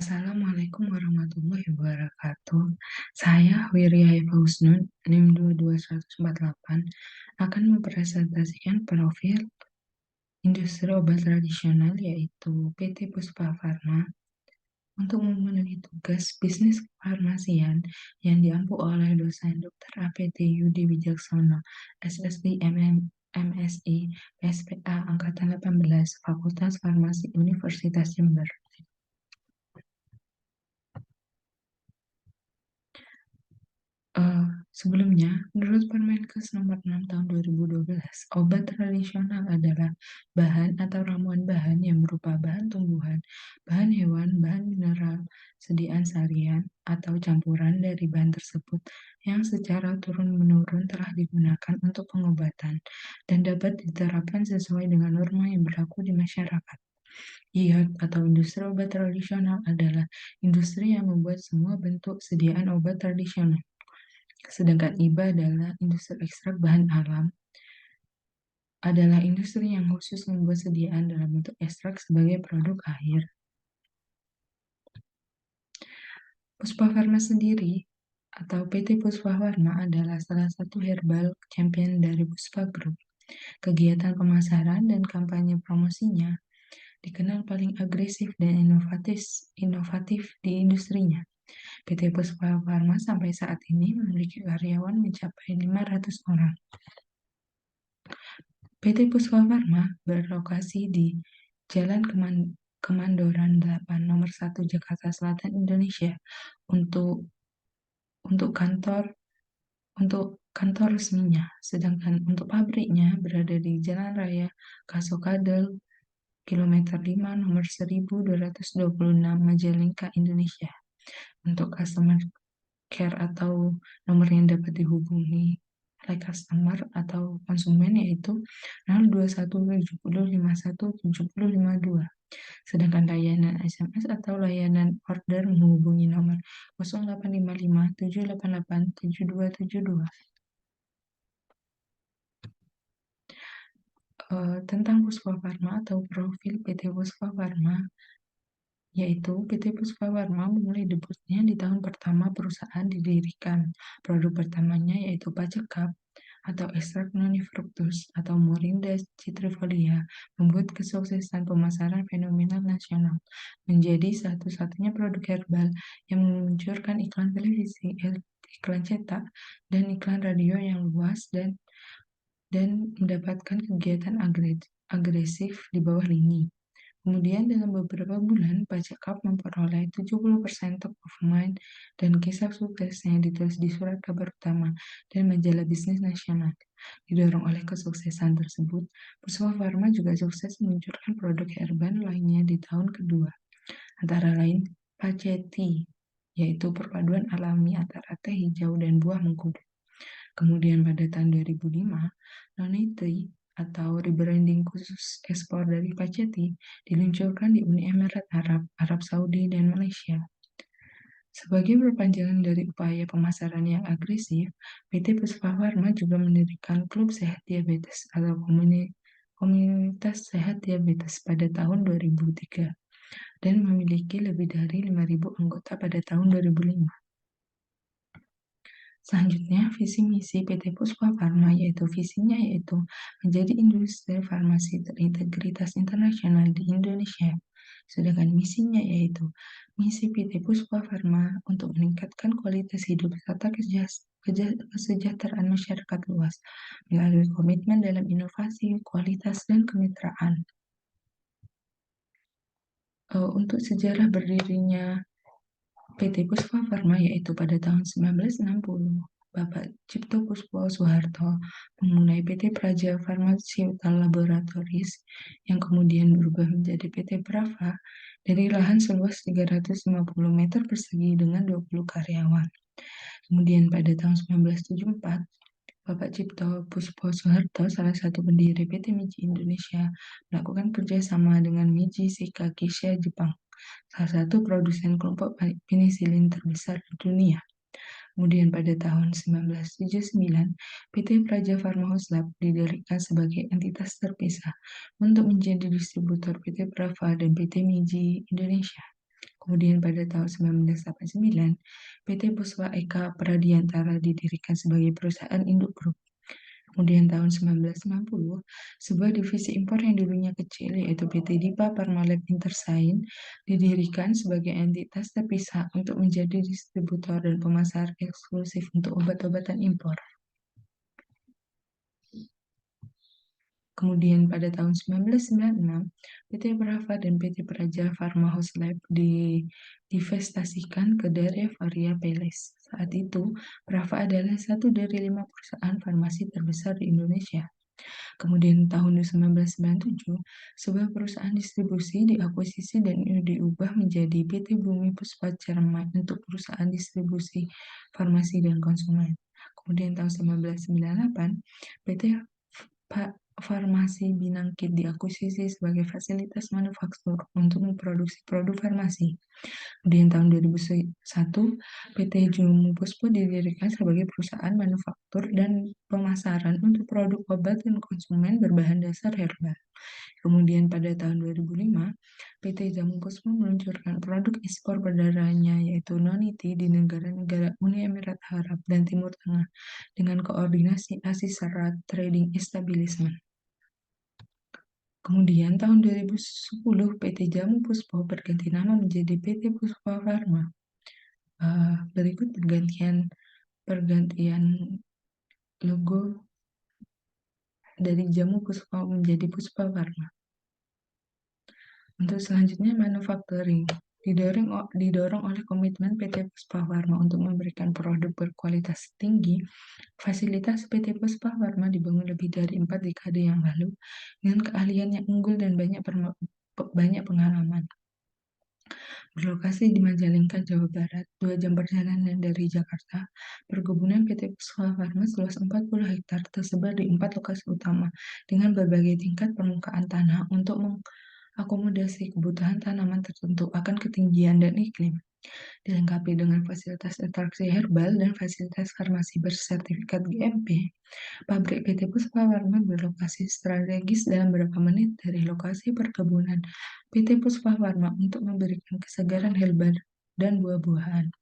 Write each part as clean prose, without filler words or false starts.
Assalamualaikum warahmatullahi wabarakatuh. Saya Wirya Eva Husnun, NIM 22148, akan mempresentasikan profil industri obat tradisional yaitu PT Puspa Pharma untuk memenuhi tugas bisnis kefarmasian yang diampu oleh dosen Dr. APT Yudi Wijaksono, SSD MSI, PSPA Angkatan 18, Fakultas Farmasi Universitas Jember. Sebelumnya, menurut Permenkes Nomor 6 Tahun 2012, obat tradisional adalah bahan atau ramuan bahan yang berupa bahan tumbuhan, bahan hewan, bahan mineral, sediaan sarian, atau campuran dari bahan tersebut yang secara turun-menurun telah digunakan untuk pengobatan dan dapat diterapkan sesuai dengan norma yang berlaku di masyarakat. IOT atau industri obat tradisional adalah industri yang membuat semua bentuk sediaan obat tradisional. Sedangkan IBA adalah industri ekstrak bahan alam, adalah industri yang khusus membuat sediaan dalam bentuk ekstrak sebagai produk akhir. Puspa Pharma sendiri atau PT Puspa Pharma adalah salah satu herbal champion dari Puspa Group. Kegiatan pemasaran dan kampanye promosinya dikenal paling agresif dan inovatif di industrinya. PT Puspa Pharma sampai saat ini memiliki karyawan mencapai 500 orang. PT Puspa Pharma berlokasi di Jalan Kemandoran 8 Nomor 1 Jakarta Selatan, Indonesia. Untuk kantor resminya, sedangkan untuk pabriknya berada di Jalan Raya Kasokadel kilometer 5 nomor 1226 Majalengka, Indonesia. Untuk customer care atau nomor yang dapat dihubungi oleh customer atau konsumen yaitu 02170517052. Sedangkan layanan SMS atau layanan order menghubungi nomor 0855 788 7272. Tentang Puspa Pharma atau profil PT Puspa Pharma, yaitu PT Puspa Pharma memulai debutnya di tahun pertama perusahaan didirikan. Produk pertamanya yaitu Pacekap atau ekstrak nonifructus atau Morinda citrifolia membuat kesuksesan pemasaran fenomenal nasional, menjadi satu-satunya produk herbal yang meluncurkan iklan televisi, iklan cetak, dan iklan radio yang luas dan mendapatkan kegiatan agresif di bawah lini. Kemudian dalam beberapa bulan, Pacekap memperoleh 70% top of mind dan kisah suksesnya ditulis di surat kabar utama dan majalah bisnis nasional. Didorong oleh kesuksesan tersebut, Puspa Pharma juga sukses meluncurkan produk herbal lainnya di tahun kedua, antara lain Paceti, yaitu perpaduan alami antara teh hijau dan buah mengkudu. Kemudian pada tahun 2005, Nonitri atau rebranding khusus ekspor dari Paceti diluncurkan di Uni Emirat Arab, Arab Saudi, dan Malaysia. Sebagai perpanjangan dari upaya pemasaran yang agresif, PT Puspa Pharma juga mendirikan Klub Sehat Diabetes atau Komunitas Sehat Diabetes pada tahun 2003 dan memiliki lebih dari 5.000 anggota pada tahun 2005. Selanjutnya, visi misi PT Puspa Pharma yaitu menjadi industri farmasi terintegritas internasional di Indonesia. Sedangkan misinya yaitu misi PT Puspa Pharma untuk meningkatkan kualitas hidup serta kesejahteraan masyarakat luas melalui komitmen dalam inovasi, kualitas, dan kemitraan. Untuk sejarah berdirinya PT Puspa Pharma yaitu pada tahun 1960, Bapak Cipto Puspo Soeharto memulai PT Praja Pharmaceutical Laboratories yang kemudian berubah menjadi PT Prava dari lahan seluas 350 meter persegi dengan 20 karyawan. Kemudian pada tahun 1974, Bapak Cipto Puspo Soeharto, salah satu pendiri PT Miji Indonesia, melakukan kerjasama dengan Meiji Seika Keisha Jepang, salah satu produsen kelompok penisilin terbesar di dunia. Kemudian pada tahun 1979, PT Praja Pharma Hoslab didirikan sebagai entitas terpisah untuk menjadi distributor PT Prava dan PT Miji Indonesia. Kemudian pada tahun 1989, PT Puspa Eka Pradiantara didirikan sebagai perusahaan induk grup. Kemudian tahun 1990, sebuah divisi impor yang dulunya kecil, yaitu PT Dipa Parmalab Intersain, didirikan sebagai entitas terpisah untuk menjadi distributor dan pemasar eksklusif untuk obat-obatan impor. Kemudian pada tahun 1996, PT Brava dan PT Praja Pharma House Lab divestasikan ke Daria Varia Peles. Saat itu, Brava adalah satu dari 5 perusahaan farmasi terbesar di Indonesia. Kemudian tahun 1997, sebuah perusahaan distribusi diakuisisi dan diubah menjadi PT Bumi Puspa Cermat untuk perusahaan distribusi farmasi dan konsumen. Kemudian tahun 1998, PT Farmasi Binangkit diakuisisi sebagai fasilitas manufaktur untuk memproduksi produk farmasi. Kemudian tahun 2001, PT Jumu Puspo didirikan sebagai perusahaan manufaktur dan pemasaran untuk produk obat dan konsumen berbahan dasar herbal. Kemudian pada tahun 2005, PT Jamu Puspo meluncurkan produk ekspor perdaranya yaitu Noniti di negara-negara Uni Emirat Arab dan Timur Tengah dengan koordinasi Asiserat Trading Establishment. Kemudian tahun 2010 PT Jamu Puspo berganti nama menjadi PT Puspa Pharma. Berikut pergantian logo dari Jamu Puspa menjadi Puspa Pharma. Untuk selanjutnya manufacturing. Didorong oleh komitmen PT Puspa Pharma untuk memberikan produk berkualitas tinggi, fasilitas PT Puspa Pharma dibangun lebih dari 4 dekade yang lalu dengan keahlian yang unggul dan banyak pengalaman. Berlokasi di Majalengka, Jawa Barat, 2 jam perjalanan dari Jakarta, perkebunan PT Puspa Pharma seluas 40 hektar tersebar di 4 lokasi utama dengan berbagai tingkat permukaan tanah untuk mengakomodasi kebutuhan tanaman tertentu akan ketinggian dan iklim. Dilengkapi dengan fasilitas ekstraksi herbal dan fasilitas farmasi bersertifikat GMP, pabrik PT Puspa Pharma berlokasi strategis dalam beberapa menit dari lokasi perkebunan PT Puspa Pharma untuk memberikan kesegaran herbal dan buah-buahan.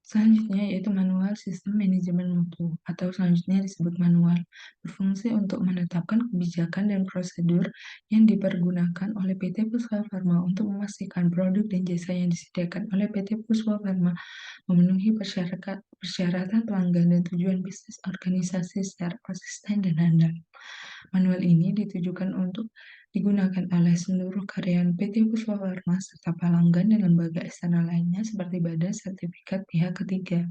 Selanjutnya yaitu manual sistem manajemen mutu atau selanjutnya disebut manual, berfungsi untuk menetapkan kebijakan dan prosedur yang dipergunakan oleh PT Puspa Pharma untuk memastikan produk dan jasa yang disediakan oleh PT Puspa Pharma memenuhi persyaratan pelanggan dan tujuan bisnis organisasi secara konsisten dan handal. Manual ini ditujukan untuk digunakan oleh seluruh karyawan PT Puspa Pharma serta pelanggan dan lembaga eksternal lainnya seperti badan sertifikat pihak ketiga.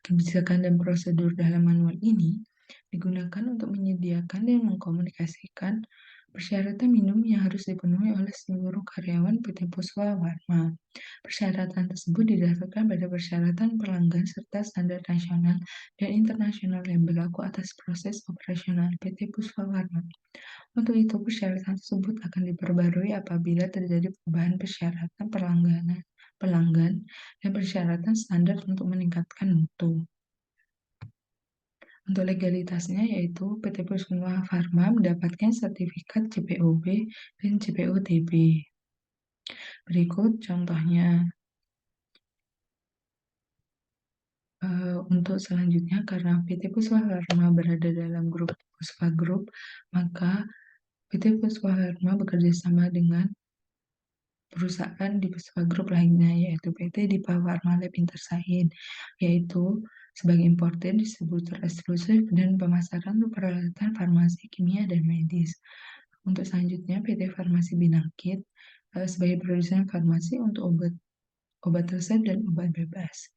Kebijakan dan prosedur dalam manual ini digunakan untuk menyediakan dan mengkomunikasikan persyaratan minimum yang harus dipenuhi oleh seluruh karyawan PT Puspa Pharma. Persyaratan tersebut didasarkan pada persyaratan pelanggan serta standar nasional dan internasional yang berlaku atas proses operasional PT Puspa Pharma. Untuk itu, persyaratan tersebut akan diperbarui apabila terjadi perubahan persyaratan pelanggan dan persyaratan standar untuk meningkatkan mutu. Untuk legalitasnya yaitu PT Puspa Pharma mendapatkan sertifikat CPOB dan CPOTB. Berikut contohnya. Untuk selanjutnya, karena PT Puspa Pharma berada dalam grup Puspa Group, maka PT Puspa Pharma bekerja sama dengan perusahaan di Puspa Group lainnya, yaitu PT Dipa Pharma Lab Intersain, yaitu sebagai importer, distributor eksklusif, dan pemasaran untuk peralatan farmasi, kimia, dan medis. Untuk selanjutnya, PT Farmasi Binangkit sebagai produsen farmasi untuk obat resep dan obat bebas.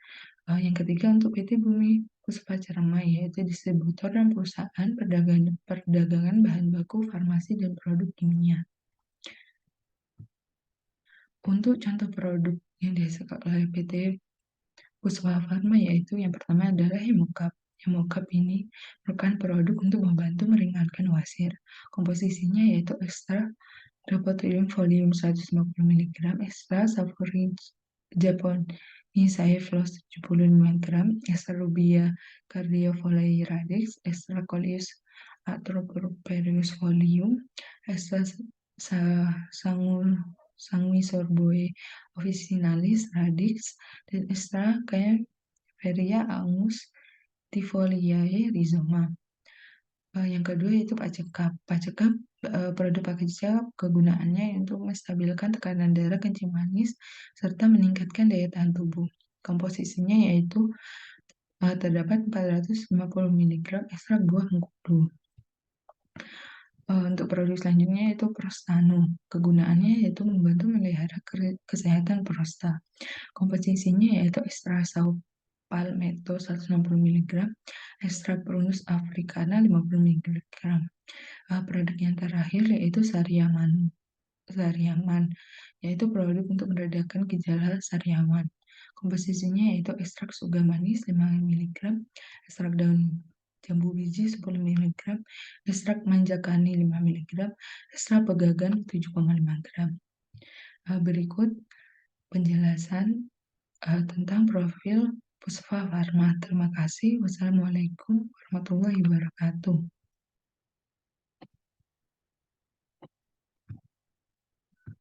Yang ketiga untuk PT Bumi Puspa Cermai, yaitu distributor dan perusahaan perdagangan bahan baku farmasi dan produk kimia. Untuk contoh produk yang dihasilkan oleh PT Puspa Pharma yaitu yang pertama adalah Hemocap. Hemocap ini merupakan produk untuk membantu meringankan wasir. Komposisinya yaitu ekstra Dropotrium folium 150 mg, ekstra Saphorin Japonicea Flos 75 gram, ekstra Rubia cardiofoliae radix, ekstra Coleus atropurpureus folium, ekstra Sa Sangu Sanguisorboe officinalis radix dan Estracaeveria angus tifoliae rhizoma. Yang kedua yaitu pacekap. Produk pacekap kegunaannya untuk menstabilkan tekanan darah, kencing manis, serta meningkatkan daya tahan tubuh. Komposisinya yaitu terdapat 450 mg ekstrak buah mengkudu. Untuk produk selanjutnya yaitu Prostano. Kegunaannya yaitu membantu memelihara kesehatan prostat. Komposisinya yaitu ekstrak palmetto 160 mg, ekstrak prunus africana 50 mg. Produk yang terakhir yaitu Sariaman, yaitu produk untuk meredakan gejala sariawan. Komposisinya yaitu ekstrak suga manis 5 mg, ekstrak daun jambu biji 10 mg, ekstrak manjakani 5 mg, ekstrak pegagan 7,5 gram. Berikut penjelasan tentang profil Puspa Farma. Terima kasih. Wassalamualaikum warahmatullahi wabarakatuh.